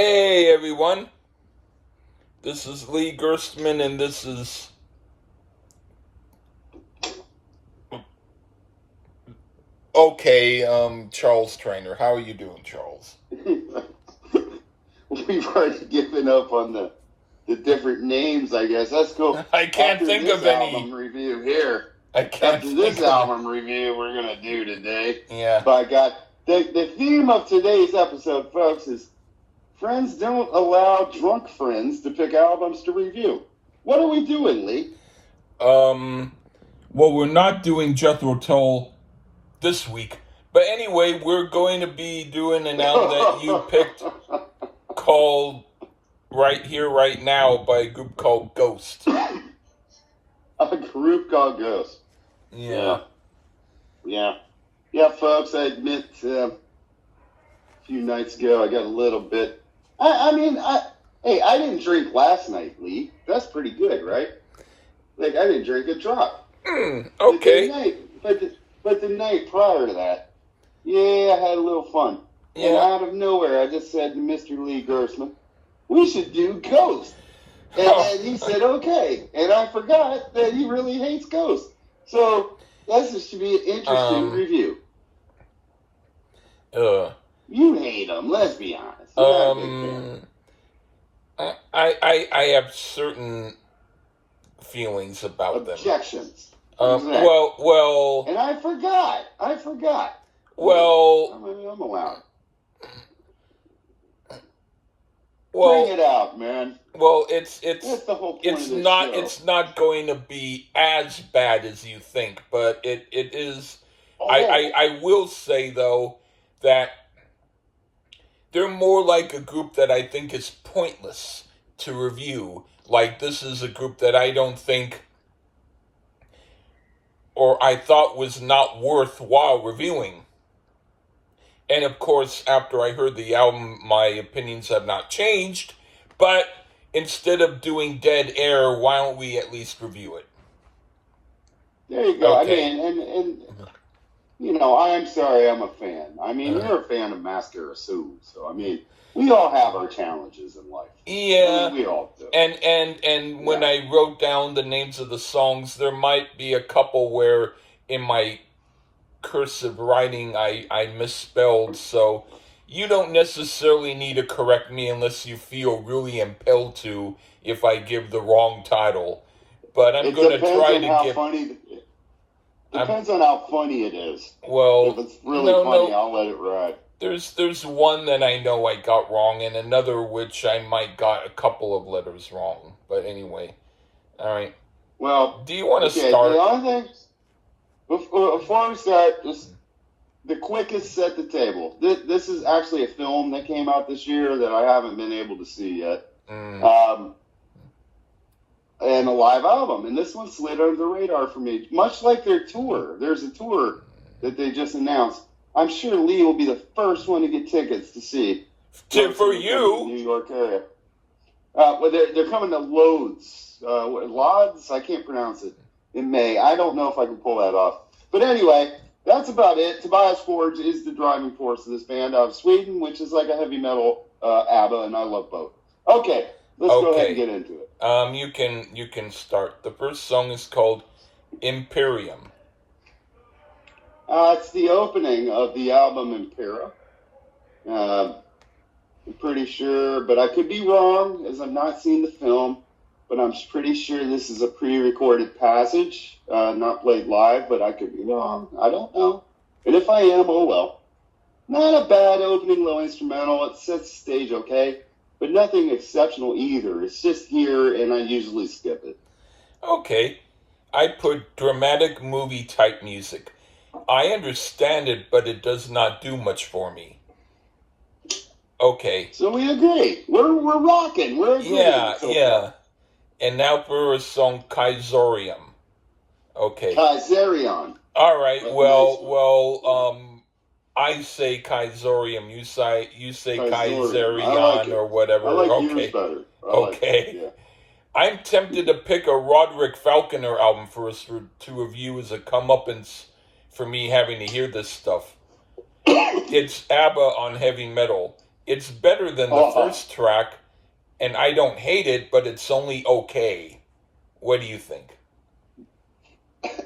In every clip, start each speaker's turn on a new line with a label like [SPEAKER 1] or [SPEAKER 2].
[SPEAKER 1] Hey everyone, this is Lee Gerstmann and this is Charles Traynor. How are you doing, Charles?
[SPEAKER 2] We've already given up on the different names, I guess. Let's go.
[SPEAKER 1] I can't
[SPEAKER 2] after
[SPEAKER 1] think
[SPEAKER 2] this
[SPEAKER 1] of any
[SPEAKER 2] album review here.
[SPEAKER 1] I can't
[SPEAKER 2] After
[SPEAKER 1] think
[SPEAKER 2] this
[SPEAKER 1] of
[SPEAKER 2] album review we're gonna do today.
[SPEAKER 1] Yeah.
[SPEAKER 2] By God, the theme of today's episode, folks, is friends don't allow drunk friends to pick albums to review. What are we doing, Lee?
[SPEAKER 1] Well, we're not doing Jethro Tull this week, but anyway, we're going to be doing an album that you picked called Right Here, Right Now by a group called Ghost.
[SPEAKER 2] A group called Ghost.
[SPEAKER 1] Yeah,
[SPEAKER 2] folks, I admit a few nights ago I got a little bit. I didn't drink last night, Lee. That's pretty good, right? Like, I didn't drink a drop.
[SPEAKER 1] Okay.
[SPEAKER 2] But the night prior to that, I had a little fun.
[SPEAKER 1] Yeah.
[SPEAKER 2] And out of nowhere, I just said to Mr. Lee Gerstmann, we should do Ghost. And he said, okay. And I forgot that he really hates Ghost. So this should be an interesting review. You hate him, let's be honest.
[SPEAKER 1] I have certain feelings about them.
[SPEAKER 2] Objections.
[SPEAKER 1] Exactly. Well.
[SPEAKER 2] And I forgot.
[SPEAKER 1] Well.
[SPEAKER 2] I'm allowed.
[SPEAKER 1] Well,
[SPEAKER 2] bring it out, man.
[SPEAKER 1] Well, it's
[SPEAKER 2] that's the whole point
[SPEAKER 1] it's
[SPEAKER 2] of this
[SPEAKER 1] not
[SPEAKER 2] show.
[SPEAKER 1] It's not going to be as bad as you think, but it is.
[SPEAKER 2] Oh.
[SPEAKER 1] I will say though that they're more like a group that I think is pointless to review. Like, this is a group that I don't think, or I thought was not worthwhile reviewing. And of course, after I heard the album, my opinions have not changed. But instead of doing Dead Air, why don't we at least review it?
[SPEAKER 2] There you go.
[SPEAKER 1] Okay.
[SPEAKER 2] I mean, and you know, I'm sorry, I'm a fan. I mean, you're a fan of Mascara Sue, so I mean, we all have our challenges in life.
[SPEAKER 1] Yeah,
[SPEAKER 2] I mean, we all do.
[SPEAKER 1] And when I wrote down the names of the songs, there might be a couple where in my cursive writing I misspelled, so you don't necessarily need to correct me unless you feel really impelled to if I give the wrong title. But I'm going to try to give...
[SPEAKER 2] Funny depends on how funny it is.
[SPEAKER 1] Well,
[SPEAKER 2] if it's really funny, I'll let it ride.
[SPEAKER 1] There's one that I know I got wrong, and another which I might got a couple of letters wrong. But anyway, all right.
[SPEAKER 2] Well,
[SPEAKER 1] do you want to start?
[SPEAKER 2] The other thing, before we start, just the quickest set the table. This is actually a film that came out this year that I haven't been able to see yet. And a live album. And this one slid under the radar for me, much like their tour. There's a tour that they just announced. I'm sure Lee will be the first one to get tickets to see.
[SPEAKER 1] For you?
[SPEAKER 2] New York area. Well, they're coming to Lodz? I can't pronounce it. In May. I don't know if I can pull that off. But anyway, that's about it. Tobias Forge is the driving force of this band out of Sweden, which is like a heavy metal ABBA, and I love both. Okay, let's go ahead and get into it.
[SPEAKER 1] You can start. The first song is called Imperium.
[SPEAKER 2] It's the opening of the album Impera. I'm pretty sure, but I could be wrong, as I've not seen the film. But I'm pretty sure this is a pre-recorded passage, not played live, but I could be wrong. I don't know. And if I am, oh well. Not a bad opening low instrumental. It sets the stage okay, but nothing exceptional either. It's just here, and I usually skip it.
[SPEAKER 1] Okay. I put dramatic movie type music. I understand it, but it does not do much for me. Okay.
[SPEAKER 2] So we agree. We're rocking. We're agreeing.
[SPEAKER 1] Yeah. And now for a song, Kaiserium. Okay.
[SPEAKER 2] Kaiserion.
[SPEAKER 1] All right. Well, I say Kaiserium. You say Kaiserion or whatever.
[SPEAKER 2] I like
[SPEAKER 1] okay.
[SPEAKER 2] yours better.
[SPEAKER 1] Okay. I'm tempted to pick a Roderick Falconer album for us to review as a comeuppance for me having to hear this stuff. It's ABBA on heavy metal. It's better than the first track, and I don't hate it, but it's only okay. What do you think?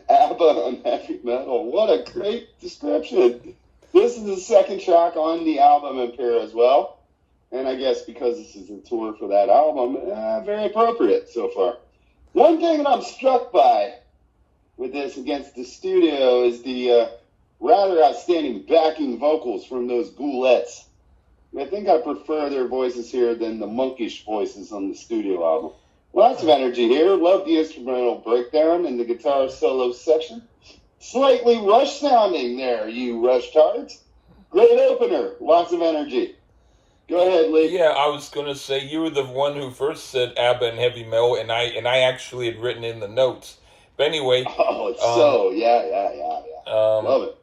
[SPEAKER 2] ABBA on heavy metal. What a great description. This is the second track on the album Impera as well. And I guess because this is a tour for that album, very appropriate so far. One thing that I'm struck by with this against the studio is the rather outstanding backing vocals from those Goulettes. I think I prefer their voices here than the monkish voices on the studio album. Lots of energy here. Love the instrumental breakdown and the guitar solo section. Slightly rush sounding there, you rush tards. Great opener. Lots of energy. Go ahead, Lee.
[SPEAKER 1] Yeah, I was going to say you were the one who first said ABBA and heavy metal, and I actually had written in the notes. But anyway.
[SPEAKER 2] Oh, it's yeah. Love it.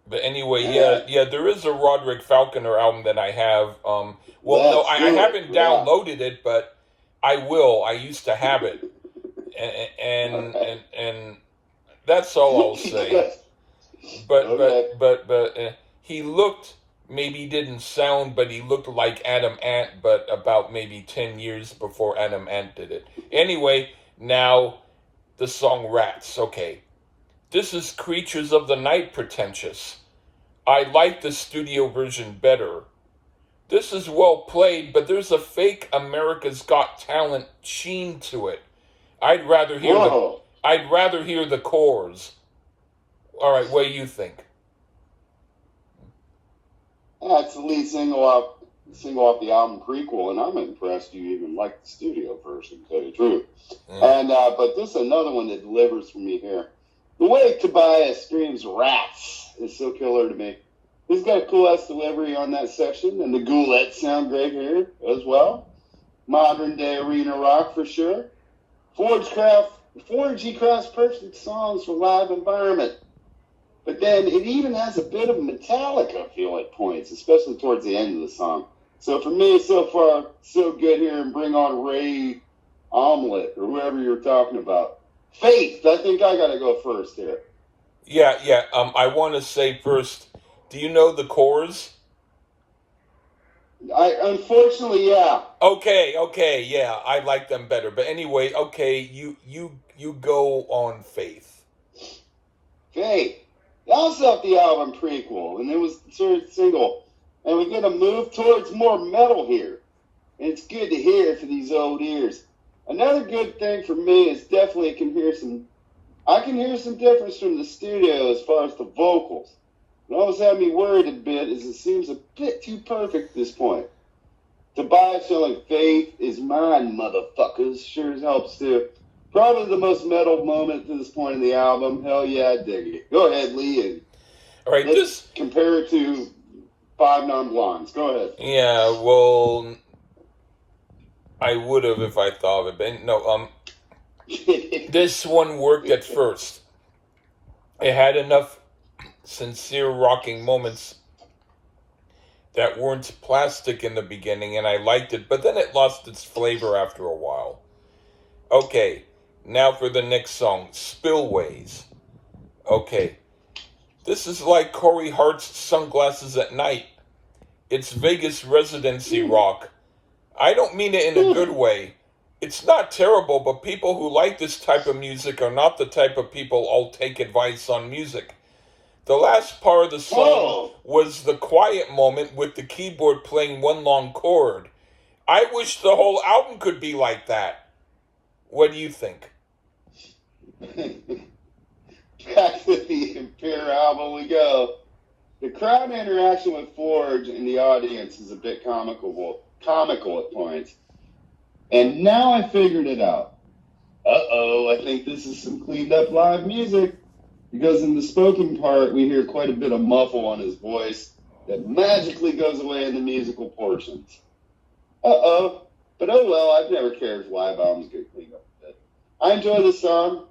[SPEAKER 1] But anyway, yeah, there is a Roderick Falconer album that I have. I haven't downloaded it, but I will. I used to have it, and that's all I'll say. But he looked, maybe didn't sound, but he looked like Adam Ant, but about maybe 10 years before Adam Ant did it. Anyway, now the song Rats. Okay, this is Creatures of the Night pretentious. I like the studio version better. This is well played, but there's a fake America's Got Talent sheen to it. I'd rather hear the chorus. All right, what do you think?
[SPEAKER 2] It's the lead single off the album Prequel, and I'm impressed you even like the studio version, to tell you the truth. And but this is another one that delivers for me here. The way Tobias screams "rats" is so killer to me. He's got a cool ass delivery on that section, and the Goulettes sound great here as well. Modern day arena rock for sure. Forgy crafts perfect songs for live environment. But then it even has a bit of Metallica feel at points, especially towards the end of the song. So for me, so far, so good here, and bring on Ray Omelette, or whoever you're talking about. Faith, I think I got to go first here.
[SPEAKER 1] Yeah. I want to say first, do you know the chorus?
[SPEAKER 2] Unfortunately, yeah.
[SPEAKER 1] Okay, yeah, I like them better. But anyway, okay, you go on Faith.
[SPEAKER 2] Faith. That was off the album Prequel, and it was the third single. And we get a move towards more metal here. And it's good to hear for these old ears. Another good thing for me is definitely I can hear some difference from the studio as far as the vocals. What always had me worried a bit is it seems a bit too perfect at this point. Tobias showing Faith is mine, motherfuckers. Sure helps too. Probably the most metal moment to this point in the album. Hell yeah, I dig it. Go ahead, Lee. And
[SPEAKER 1] all right,
[SPEAKER 2] let's compare it to Five Non-Blondes. Go ahead.
[SPEAKER 1] Yeah, well, I would have if I thought of it. But no, this one worked at first. It had enough sincere rocking moments that weren't plastic in the beginning, and I liked it, but then it lost its flavor after a while. Okay, now for the next song, Spillways. Okay, this is like Corey Hart's Sunglasses at Night. It's Vegas residency rock. I don't mean it in a good way. It's not terrible, but people who like this type of music are not the type of people I'll take advice on music. The last part of the song was the quiet moment with the keyboard playing one long chord. I wish the whole album could be like that. What do you think?
[SPEAKER 2] Back to the Impera album we go. The crowd interaction with Forge and the audience is a bit comical at points. And now I figured it out. I think this is some cleaned up live music. Because in the spoken part, we hear quite a bit of muffle on his voice that magically goes away in the musical portions. But oh well, I've never cared if live albums get cleaned up a bit. I enjoy the song,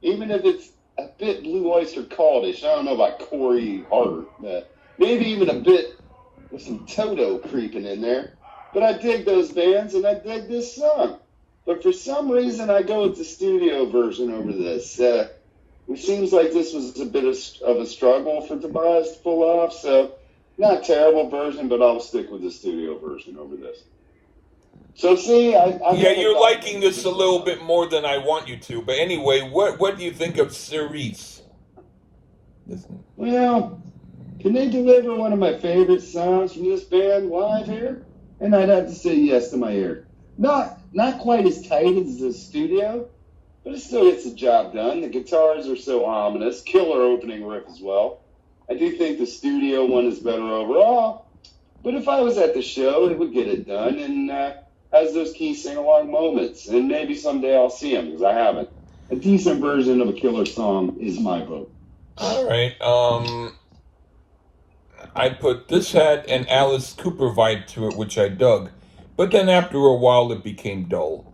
[SPEAKER 2] even if it's a bit Blue Oyster Cultish. I don't know about Corey Hart, maybe even a bit with some Toto creeping in there. But I dig those bands, and I dig this song. But for some reason, I go with the studio version over this. It seems like this was a bit of a struggle for Tobias to pull off, so Not terrible version, but I'll stick with the studio version over this. So see, I
[SPEAKER 1] Yeah,
[SPEAKER 2] never
[SPEAKER 1] you're
[SPEAKER 2] thought
[SPEAKER 1] liking this a little bit more than I want you to. But anyway, what do you think of Cerise?
[SPEAKER 2] well, can they deliver one of my favorite songs from this band live here? And I'd have to say yes to my ear. Not quite as tight as the studio, but it still gets the job done. The guitars are so ominous. Killer opening riff as well. I do think the studio one is better overall, but if I was at the show, it would get it done and has those key sing-along moments. And maybe someday I'll see them because I haven't. A decent version of a Killer song is my vote.
[SPEAKER 1] All right. I put this had an Alice Cooper vibe to it, which I dug, but then after a while it became dull.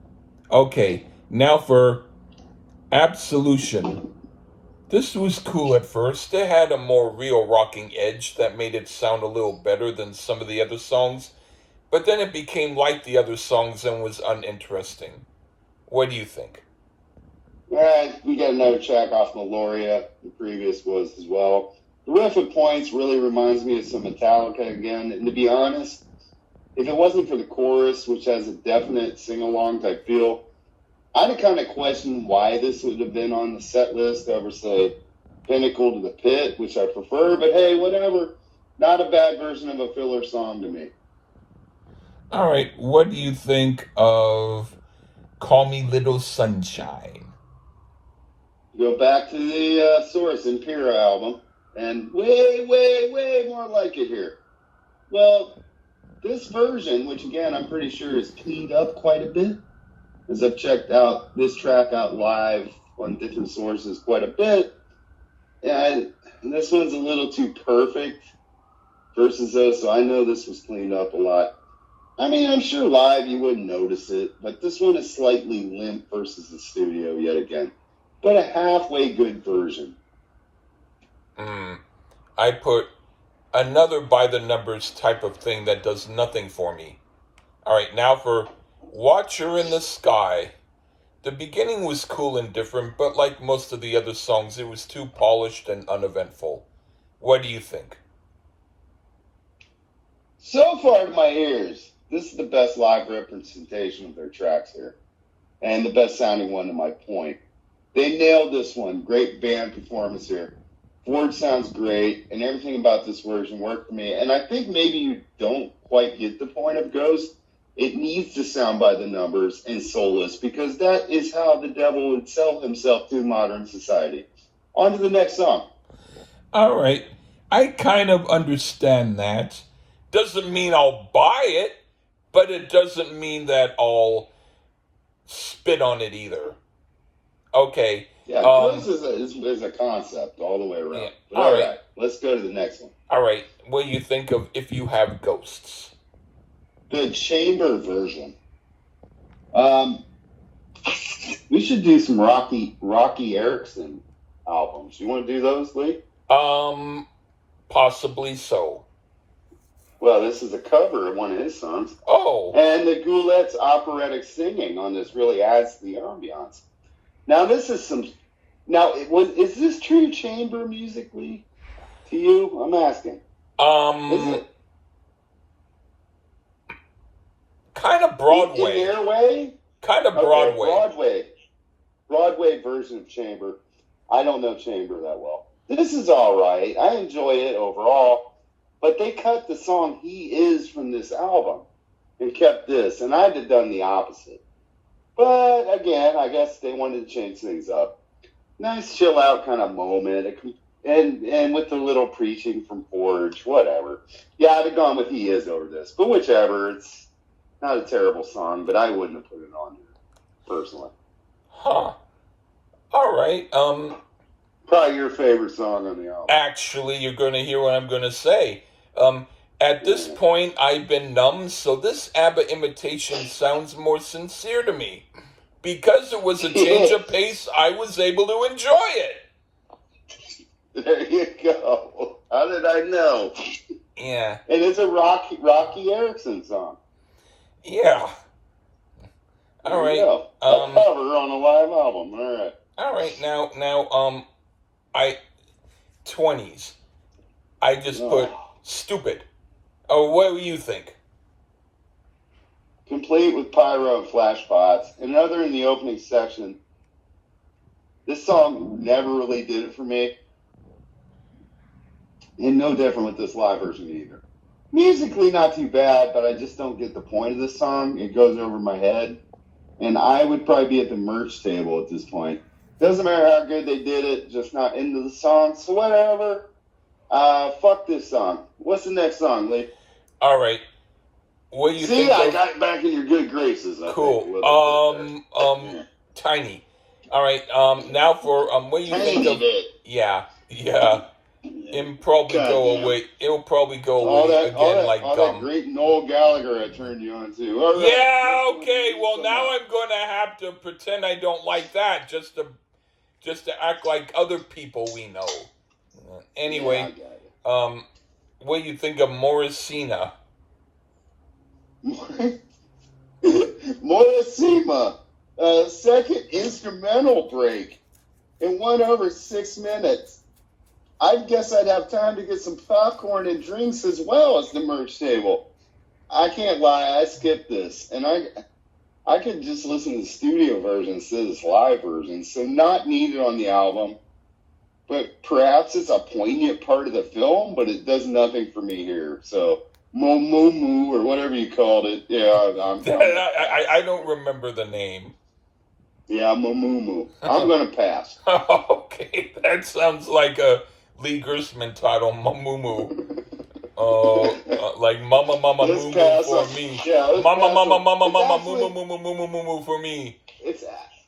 [SPEAKER 1] Okay, now for Absolution. This was cool at first. It had a more real rocking edge that made it sound a little better than some of the other songs, but then it became like the other songs and was uninteresting. What do you think?
[SPEAKER 2] All right, we got another track off Meloria. The previous was as well. The riff at points really reminds me of some Metallica again. And to be honest, if it wasn't for the chorus, which has a definite sing-along type feel, I'd have kind of questioned why this would have been on the set list over, say, Pinnacle to the Pit, which I prefer. But hey, whatever. Not a bad version of a filler song to me.
[SPEAKER 1] All right, what do you think of Call Me Little Sunshine?
[SPEAKER 2] Go back to the Source Impera album, and way more like it here. Well, this version, which again I'm pretty sure is cleaned up quite a bit, as I've checked out this track out live on different sources quite a bit, and this one's a little too perfect versus those, so I know this was cleaned up a lot. I mean, I'm sure live you wouldn't notice it, but this one is slightly limp versus the studio yet again. But a halfway good version.
[SPEAKER 1] I put another by the numbers type of thing that does nothing for me. All right, now for Watcher in the Sky. The beginning was cool and different, but like most of the other songs, it was too polished and uneventful. What do you think?
[SPEAKER 2] So far to my ears, this is the best live representation of their tracks here. And the best sounding one to my point. They nailed this one. Great band performance here. Ford sounds great, and everything about this version worked for me. And I think maybe you don't quite get the point of Ghost. It needs to sound by the numbers and soulless, because that is how the devil would sell himself to modern society. On to the next song.
[SPEAKER 1] All right, I kind of understand that. Doesn't mean I'll buy it, but it doesn't mean that I'll spit on it either. Okay.
[SPEAKER 2] Yeah, Ghost is a concept all the way around.
[SPEAKER 1] Yeah.
[SPEAKER 2] But all right, let's go to the next one.
[SPEAKER 1] All right, what do you think of If You Have Ghosts?
[SPEAKER 2] The chamber version. We should do some Rocky Erickson albums. You want to do those, Lee?
[SPEAKER 1] Possibly so.
[SPEAKER 2] Well, this is a cover of one of his songs.
[SPEAKER 1] Oh.
[SPEAKER 2] And the Goulet's operatic singing on this really adds to the ambiance. Now, this is some... Now, is this true chamber musically to you? I'm asking. Is it?
[SPEAKER 1] Kind of Broadway.
[SPEAKER 2] In their way?
[SPEAKER 1] Kind of Broadway.
[SPEAKER 2] Broadway version of chamber. I don't know chamber that well. This is all right. I enjoy it overall. But they cut the song He Is from this album and kept this. And I'd have done the opposite. But again, I guess they wanted to change things up. Nice chill out kind of moment. And with the little preaching from Forge, whatever. Yeah, I'd have gone with He Is over this. But whichever, it's not a terrible song, but I wouldn't have put it on here, personally.
[SPEAKER 1] Huh. All right.
[SPEAKER 2] Probably your favorite song on the album.
[SPEAKER 1] Actually, you're going to hear what I'm going to say. At this point, I've been numb, so this ABBA imitation sounds more sincere to me. Because it was a change of pace, I was able to enjoy it.
[SPEAKER 2] There you go. How did I know?
[SPEAKER 1] Yeah.
[SPEAKER 2] And it's a Rocky Erickson song.
[SPEAKER 1] Yeah. All right.
[SPEAKER 2] A cover on a live album. All right.
[SPEAKER 1] All right. Now, 20s. I just put Stupid. Oh, what do you think?
[SPEAKER 2] Complete with pyro and flash pots. And other in the opening section, this song never really did it for me. And no different with this live version either. Musically, not too bad, but I just don't get the point of this song. It goes over my head. And I would probably be at the merch table at this point. Doesn't matter how good they did it, just not into the song. So whatever. Fuck this song. What's the next song, Lee?
[SPEAKER 1] All right. What do you think?
[SPEAKER 2] I got back in your good graces.
[SPEAKER 1] Cool. Tiny. All right. Now for what do you think of? Yeah. It'll probably go away. It'll probably go away again like
[SPEAKER 2] all
[SPEAKER 1] gum.
[SPEAKER 2] That great Noel Gallagher I turned you on to. Right.
[SPEAKER 1] Yeah. Okay. Well, now I'm gonna have to pretend I don't like that just to act like other people we know. Anyway, what do you think of Morrissina?
[SPEAKER 2] Morrissima, second instrumental break in 1 over 6 minutes. I guess I'd have time to get some popcorn and drinks as well as the merch table. I can't lie, I skipped this, and I could just listen to the studio version instead of this live version, so not needed on the album. But perhaps it's a poignant part of the film, but it does nothing for me here. So, moo or whatever you called it. Yeah,
[SPEAKER 1] I don't remember the name.
[SPEAKER 2] Yeah, moo. I'm going to pass.
[SPEAKER 1] Okay, that sounds like a Lee Gersman title, Mamumu. Like Mama Moo for me.
[SPEAKER 2] Yeah,
[SPEAKER 1] Mama Moo for me.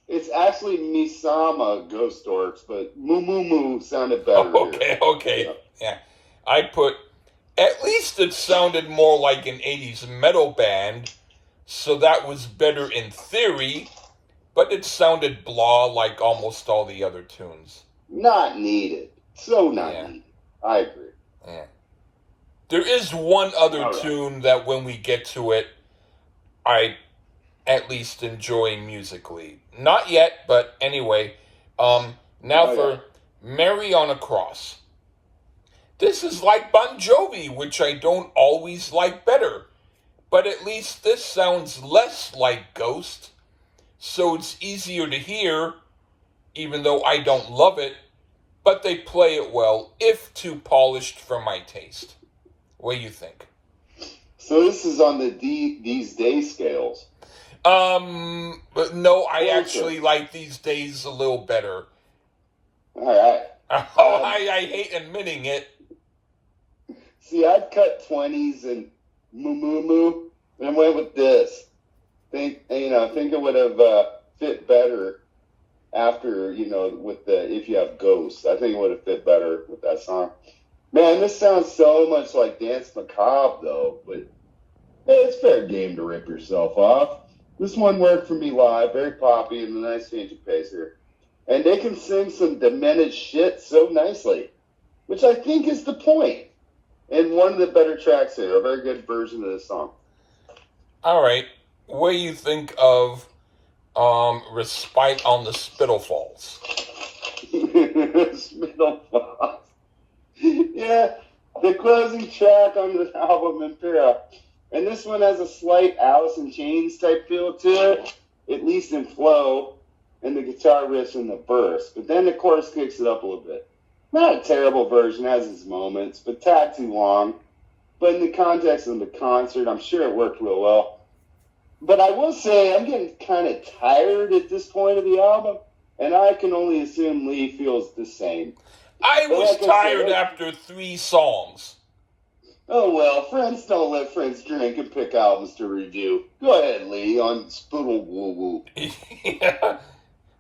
[SPEAKER 2] It's actually Misama Ghost Dorks, but Moo sounded better.
[SPEAKER 1] Okay. Yeah. I put, at least it sounded more like an 80s metal band, so that was better in theory, but it sounded blah like almost all the other tunes.
[SPEAKER 2] Not needed. So not needed. I agree.
[SPEAKER 1] Yeah. There is one other tune that when we get to it, I at least enjoy musically. Not yet, but anyway. For Mary on a Cross. This is like Bon Jovi, which I don't always like better. But at least this sounds less like Ghost, so it's easier to hear, even though I don't love it, but they play it well, if too polished for my taste. What do you think?
[SPEAKER 2] So this is on the These Days scales.
[SPEAKER 1] But no, I actually like These Days a little better.
[SPEAKER 2] All right.
[SPEAKER 1] I hate admitting it.
[SPEAKER 2] See, I'd cut 20s and moo and went with this. Think it would have fit better after, with the If You Have Ghosts. I think it would have fit better with that song. Man, this sounds so much like Dance Macabre, though, but hey, it's fair game to rip yourself off. This one worked for me live, very poppy, and a nice change of pace here. And they can sing some demented shit so nicely, which I think is the point. And one of the better tracks here, a very good version of this song. All
[SPEAKER 1] right. What do you think of Respite on the Spittle Falls?
[SPEAKER 2] Spittle Falls. Yeah, the closing track on the album, Impera. And this one has a slight Alice in Chains type feel to it, at least in flow, and the guitar riffs in the verse. But then the chorus kicks it up a little bit. Not a terrible version, has its moments, but tad too long. But in the context of the concert, I'm sure it worked real well. But I will say, I'm getting kind of tired at this point of the album, and I can only assume Lee feels the same.
[SPEAKER 1] I was tired after 3 songs.
[SPEAKER 2] Oh, well, friends don't let friends drink and pick albums to review. Go ahead, Lee, on Spoodle Woo Woo.
[SPEAKER 1] Yeah.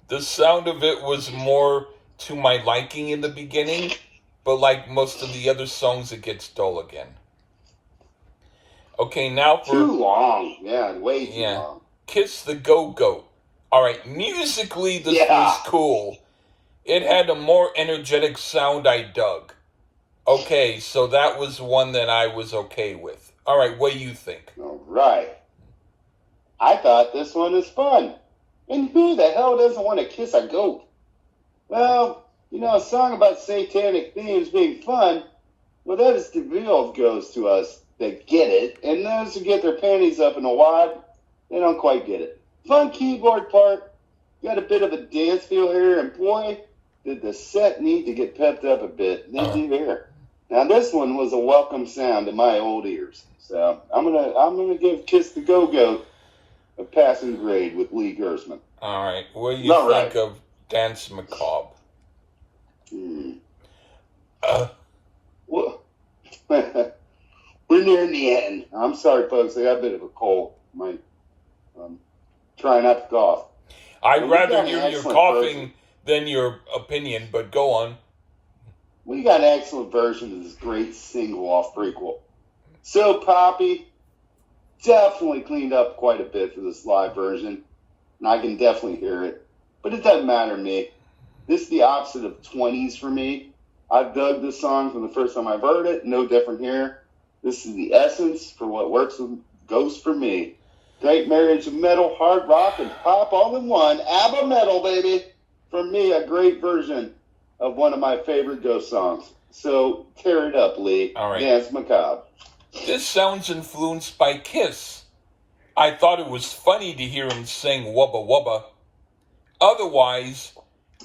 [SPEAKER 1] The sound of it was more to my liking in the beginning, but like most of the other songs, it gets dull again. Okay, now for...
[SPEAKER 2] Too long. Yeah, way too long.
[SPEAKER 1] Kiss the Go-Goat. All right, musically, this was cool. It had a more energetic sound I dug. Okay, so that was one that I was okay with. All right, what do you think?
[SPEAKER 2] All right. I thought this one was fun. And who the hell doesn't want to kiss a goat? Well, a song about satanic themes being fun, Well, that is revealed goes to us that get it, and those who get their panties up in a wad, they don't quite get it. Fun keyboard part, got a bit of a dance feel here, and boy, did the set need to get pepped up a bit. They do there. Now this one was a welcome sound to my old ears, so I'm gonna give Kiss the Go Go a passing grade with Lee Gersman.
[SPEAKER 1] All right, what do you think of Dance Macabre?
[SPEAKER 2] Well, we're nearing the end. I'm sorry, folks. I got a bit of a cold. Might try not to cough.
[SPEAKER 1] I'd rather hear your coughing than your opinion, but go on.
[SPEAKER 2] We got an excellent version of this great single-off prequel. So poppy, definitely cleaned up quite a bit for this live version, and I can definitely hear it. But it doesn't matter to me. This is the opposite of 20s for me. I've dug this song from the first time I've heard it. No different here. This is the essence for what works with Ghost for me. Great marriage of metal, hard rock, and pop all in one. ABBA metal, baby. For me, a great version of one of my favorite Ghost songs. So tear it up, Lee.
[SPEAKER 1] All right.
[SPEAKER 2] Dance Macabre.
[SPEAKER 1] This sounds influenced by Kiss. I thought it was funny to hear him sing Wubba Wubba. Otherwise,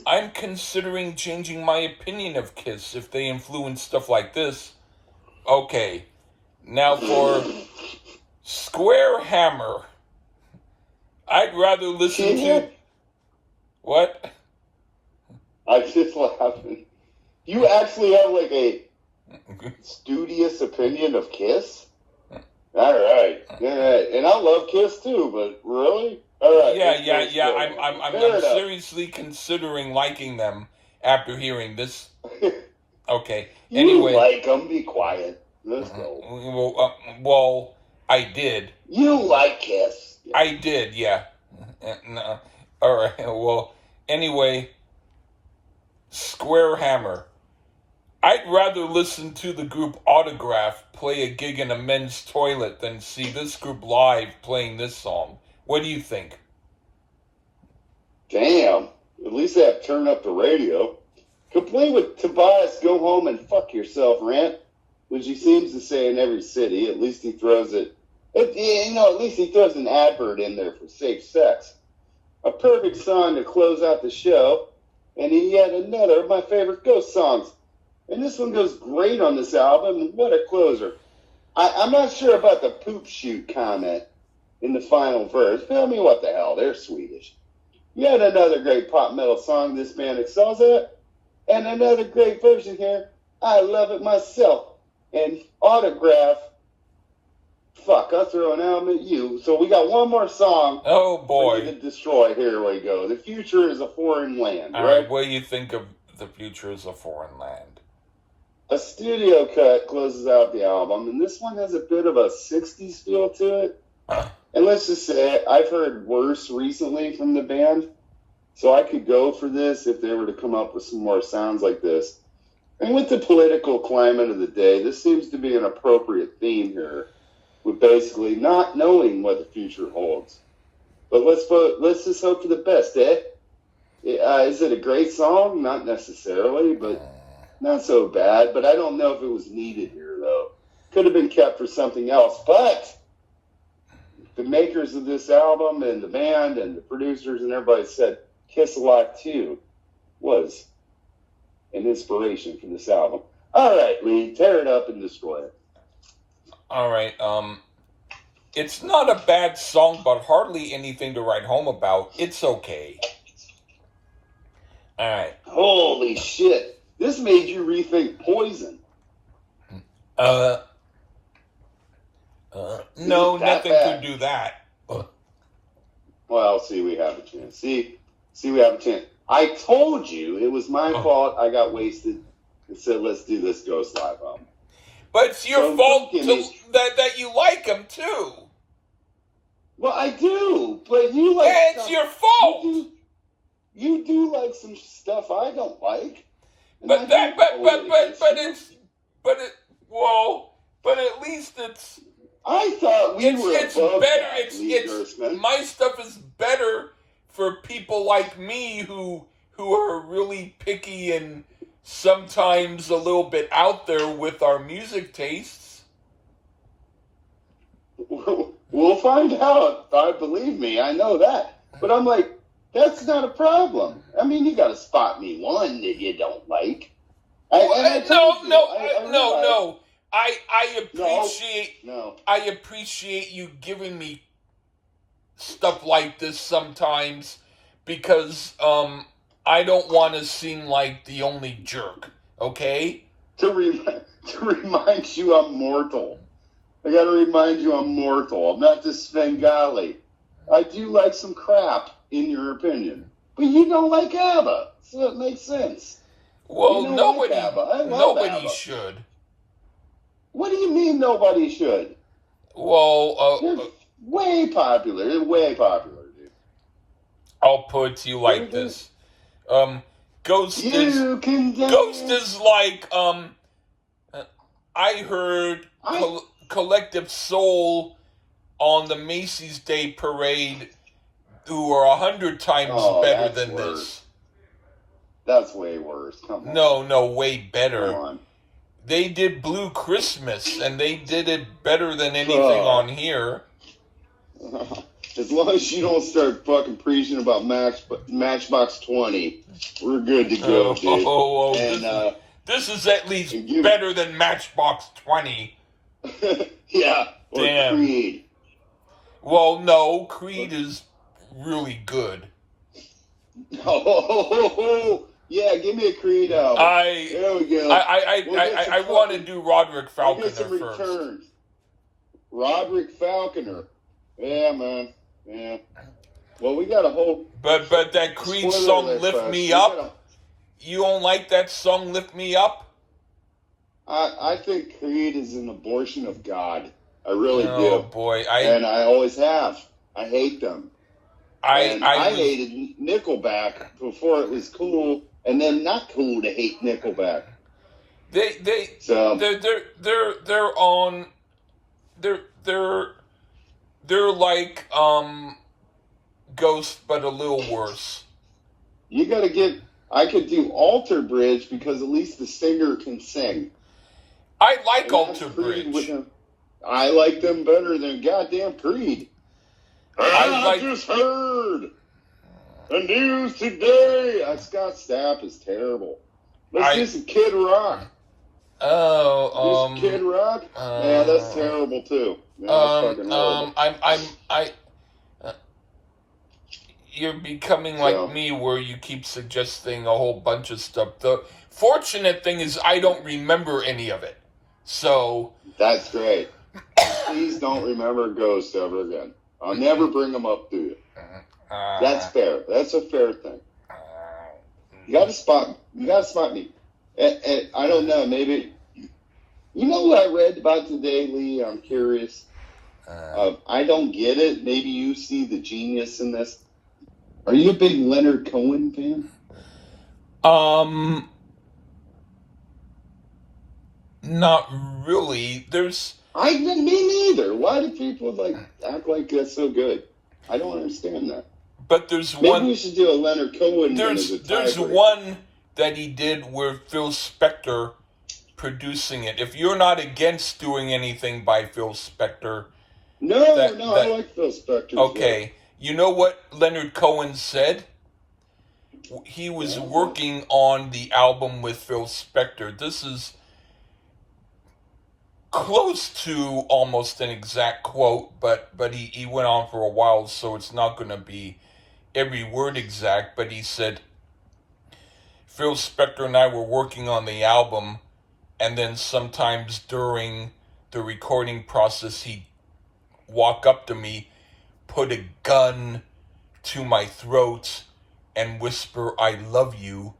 [SPEAKER 1] I'm considering changing my opinion of Kiss if they influence stuff like this. Okay, now for Square Hammer. I'd rather listen to... What?
[SPEAKER 2] I'm just laughing. You actually have like a studious opinion of Kiss? All right. And I love Kiss too, but really? All right.
[SPEAKER 1] Yeah. I'm seriously considering liking them after hearing this. Okay. Anyway.
[SPEAKER 2] You like them? Be quiet. Let's go.
[SPEAKER 1] Well, I did.
[SPEAKER 2] You like Kiss?
[SPEAKER 1] I did. Yeah. No. All right. Well. Anyway. Square Hammer. I'd rather listen to the group Autograph play a gig in a men's toilet than see this group live playing this song. What do you think?
[SPEAKER 2] Damn. At least they have turned up the radio. Complete with Tobias' go home and fuck yourself rant, which he seems to say in every city. At least he throws it. At least he throws an advert in there for safe sex. A perfect song to close out the show. And yet another of my favorite Ghost songs. And this one goes great on this album. What a closer. I'm not sure about the poop shoot comment in the final verse. But I mean, what the hell? They're Swedish. Yet another great pop metal song this band excels at. And another great version here. I love it myself. And Autograph. Fuck, I'll throw an album at you. So we got one more song.
[SPEAKER 1] Oh, boy.
[SPEAKER 2] For you to destroy. Here we go. The future is a foreign land,
[SPEAKER 1] All right? What do you think of The Future is a Foreign Land?
[SPEAKER 2] A studio cut closes out the album, and this one has a bit of a 60s feel to it. And let's just say, I've heard worse recently from the band, so I could go for this if they were to come up with some more sounds like this. And with the political climate of the day, this seems to be an appropriate theme here, with basically not knowing what the future holds. But let's just hope for the best, eh? Is it a great song? Not necessarily, but not so bad. But I don't know if it was needed here, though. Could have been kept for something else. But the makers of this album and the band and the producers and everybody said Kiss Alive 2 was an inspiration for this album. All right, Lee, tear it up and destroy it.
[SPEAKER 1] All right. It's not a bad song, but hardly anything to write home about. It's okay. All right.
[SPEAKER 2] Holy shit. This made you rethink Poison.
[SPEAKER 1] No, nothing could do that.
[SPEAKER 2] Well, see, we have a chance. See, we have a chance. I told you it was my fault. I got wasted and said, let's do this Ghost Live album.
[SPEAKER 1] But it's your fault that you like them, too.
[SPEAKER 2] Well, I do, but you like...
[SPEAKER 1] Yeah, it's your fault.
[SPEAKER 2] You do like some stuff I don't like.
[SPEAKER 1] But at least it's...
[SPEAKER 2] I thought we were above
[SPEAKER 1] better.
[SPEAKER 2] That,
[SPEAKER 1] my stuff is better for people like me who are really picky and sometimes a little bit out there with our music tastes.
[SPEAKER 2] We'll find out. Believe me, I know that. But I'm like, that's not a problem. I mean, you got to spot me one that you don't like.
[SPEAKER 1] No. I appreciate
[SPEAKER 2] No.
[SPEAKER 1] I appreciate you giving me stuff like this sometimes because I don't want to seem like the only jerk. Okay?
[SPEAKER 2] To remind you I'm mortal. I got to remind you I'm mortal. I'm not this Svengali. I do like some crap, in your opinion. But you don't like ABBA, so it makes sense.
[SPEAKER 1] Well, nobody,
[SPEAKER 2] like ABBA. I love
[SPEAKER 1] nobody
[SPEAKER 2] ABBA.
[SPEAKER 1] should.
[SPEAKER 2] What do you mean nobody should?
[SPEAKER 1] Well,
[SPEAKER 2] They're way popular. They're way popular, dude.
[SPEAKER 1] I'll put it to you like this. Ghost is like, I heard Collective Soul on the Macy's Day Parade who are 100 times better than
[SPEAKER 2] worse.
[SPEAKER 1] This.
[SPEAKER 2] That's way worse. Come on.
[SPEAKER 1] No, way better.
[SPEAKER 2] Come on.
[SPEAKER 1] They did Blue Christmas, and they did it better than anything on here.
[SPEAKER 2] As long as you don't start fucking preaching about Matchbox 20, we're good to go, dude.
[SPEAKER 1] This is at least better than Matchbox 20.
[SPEAKER 2] Yeah, or
[SPEAKER 1] damn.
[SPEAKER 2] Creed.
[SPEAKER 1] Well, no, Creed is really good.
[SPEAKER 2] Yeah, give me a Creed album. There we go.
[SPEAKER 1] I want to do Roderick Falconer
[SPEAKER 2] we'll get some
[SPEAKER 1] first.
[SPEAKER 2] Returns. Roderick Falconer. Yeah, man. Yeah. Well, we got a whole...
[SPEAKER 1] But that Creed song, Lift Me Up, you don't like that song, Lift Me Up?
[SPEAKER 2] I think Creed is an abortion of God. I really do.
[SPEAKER 1] Oh, boy.
[SPEAKER 2] And I always have. I hate them. I hated Nickelback before it was cool, and then not cool to hate Nickelback.
[SPEAKER 1] They're like Ghost, but a little worse.
[SPEAKER 2] You gotta get. I could do Alter Bridge because at least the singer can sing.
[SPEAKER 1] I like Alter Bridge.
[SPEAKER 2] I like them better than goddamn Creed. I just heard the news today. Scott Stapp is terrible. Let's do some Kid Rock. Kid Rock? Yeah, that's terrible too.
[SPEAKER 1] You're becoming like me, where you keep suggesting a whole bunch of stuff. The fortunate thing is I don't remember any of it, so
[SPEAKER 2] that's great. Please don't remember Ghost ever again. I'll never bring them up to you. That's fair. That's a fair thing. You gotta spot me. And I don't know. Maybe you know what I read about today, Lee. I'm curious. I don't get it. Maybe you see the genius in this. Are you a big Leonard Cohen fan?
[SPEAKER 1] Not really.
[SPEAKER 2] Me neither. Why do people act like that's so good? I don't understand that.
[SPEAKER 1] But there's
[SPEAKER 2] Maybe
[SPEAKER 1] one.
[SPEAKER 2] We should do a Leonard Cohen.
[SPEAKER 1] There's one that he did with Phil Spector producing it. If you're not against doing anything by Phil Spector,
[SPEAKER 2] I like Phil Spector.
[SPEAKER 1] Okay, you know what Leonard Cohen said? He was working on the album with Phil Spector. This is close to almost an exact quote, but he went on for a while, so it's not going to be every word exact, but he said, Phil Spector and I were working on the album, and then sometimes during the recording process, he'd walk up to me, put a gun to my throat, and whisper, I love you.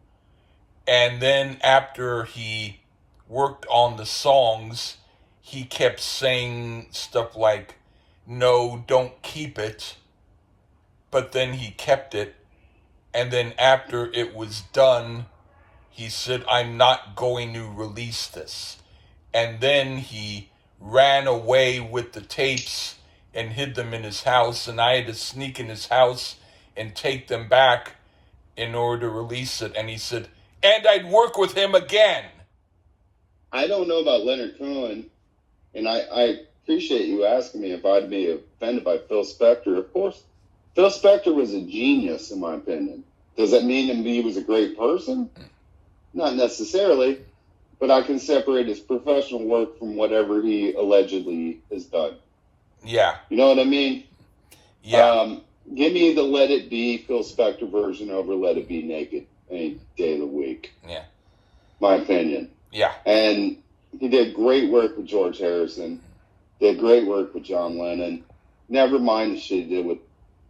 [SPEAKER 1] And then after he worked on the songs, he kept saying stuff like, no, don't keep it. But then he kept it. And then after it was done, he said, I'm not going to release this. And then he ran away with the tapes and hid them in his house. And I had to sneak in his house and take them back in order to release it. And he said, and I'd work with him again.
[SPEAKER 2] I don't know about Leonard Cohen, and I appreciate you asking me if I'd be offended by Phil Spector. Of course, Phil Spector was a genius, in my opinion. Does that mean he was a great person? Not necessarily, but I can separate his professional work from whatever he allegedly has done.
[SPEAKER 1] Yeah.
[SPEAKER 2] You know what I mean?
[SPEAKER 1] Yeah.
[SPEAKER 2] Give me the Let It Be Phil Spector version over Let It Be Naked any day of the week.
[SPEAKER 1] Yeah.
[SPEAKER 2] My opinion.
[SPEAKER 1] Yeah.
[SPEAKER 2] And he did great work with George Harrison. Did great work with John Lennon. Never mind the shit he did with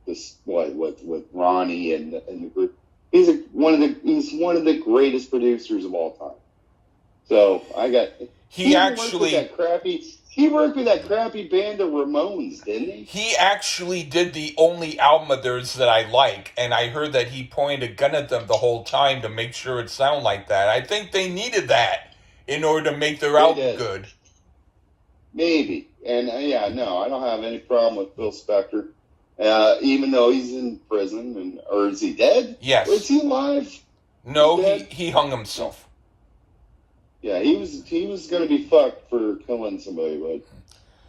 [SPEAKER 2] with Ronnie and the group. He's one of the greatest producers of all time. So he worked with that crappy band, the Ramones, didn't he?
[SPEAKER 1] He actually did the only album of theirs that I like, and I heard that he pointed a gun at them the whole time to make sure it sounded like that. I think they needed that in order to make their album good.
[SPEAKER 2] Maybe. And I don't have any problem with Phil Spector, even though he's in prison. Or is he dead?
[SPEAKER 1] Yes.
[SPEAKER 2] Or is he alive?
[SPEAKER 1] No, he hung himself.
[SPEAKER 2] Yeah, he was going to be fucked for killing somebody,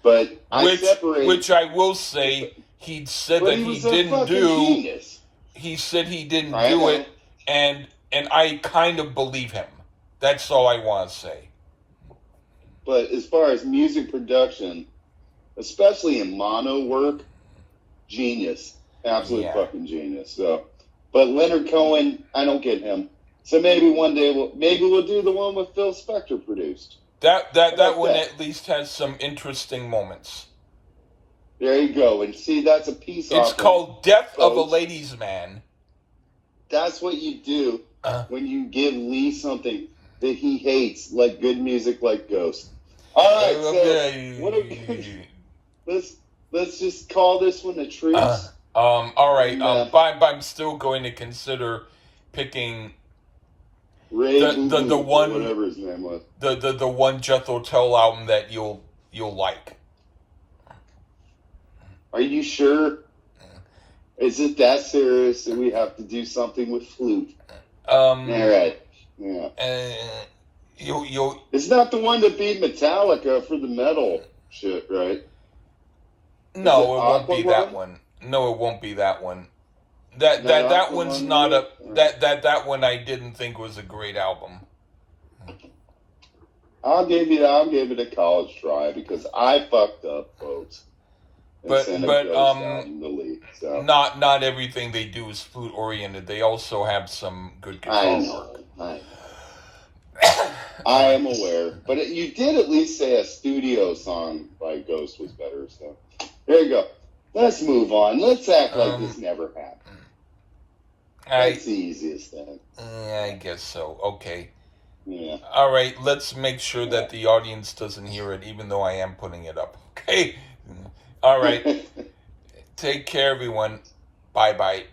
[SPEAKER 2] but
[SPEAKER 1] which I will say he said that he didn't do. Genius. He said he didn't do it, and I kind of believe him. That's all I want to say.
[SPEAKER 2] But as far as music production, especially in mono work, genius, absolute fucking genius. So, but Leonard Cohen, I don't get him. So maybe one day we'll do the one with Phil Spector produced.
[SPEAKER 1] That one at least has some interesting moments.
[SPEAKER 2] There you go. And see, that's a piece
[SPEAKER 1] It's called Death of a Ladies' Man.
[SPEAKER 2] That's what you do when you give Lee something that he hates, like good music, like Ghost. All right, so let's just call this one a truce.
[SPEAKER 1] All right. But I'm still going to consider picking the one,
[SPEAKER 2] whatever his name was,
[SPEAKER 1] the one Jethro Tull album that you'll like.
[SPEAKER 2] Are you sure? Is it that serious that we have to do something with flute? All right. Yeah. It's not the one that beat Metallica for the metal shit, right?
[SPEAKER 1] No, it won't be that one. No, it won't be that one. That one's not a that one I didn't think was a great album.
[SPEAKER 2] I'll give it a college try because I fucked up, folks.
[SPEAKER 1] But not everything they do is flute oriented. They also have some good guitar work.
[SPEAKER 2] I am aware, but you did at least say a studio song by Ghost was better. So there you go. Let's move on. Let's act like this never happened. That's the easiest thing.
[SPEAKER 1] I guess so. Okay.
[SPEAKER 2] Yeah.
[SPEAKER 1] All right. Let's make sure that the audience doesn't hear it, even though I am putting it up. Okay. All right. Take care, everyone. Bye-bye.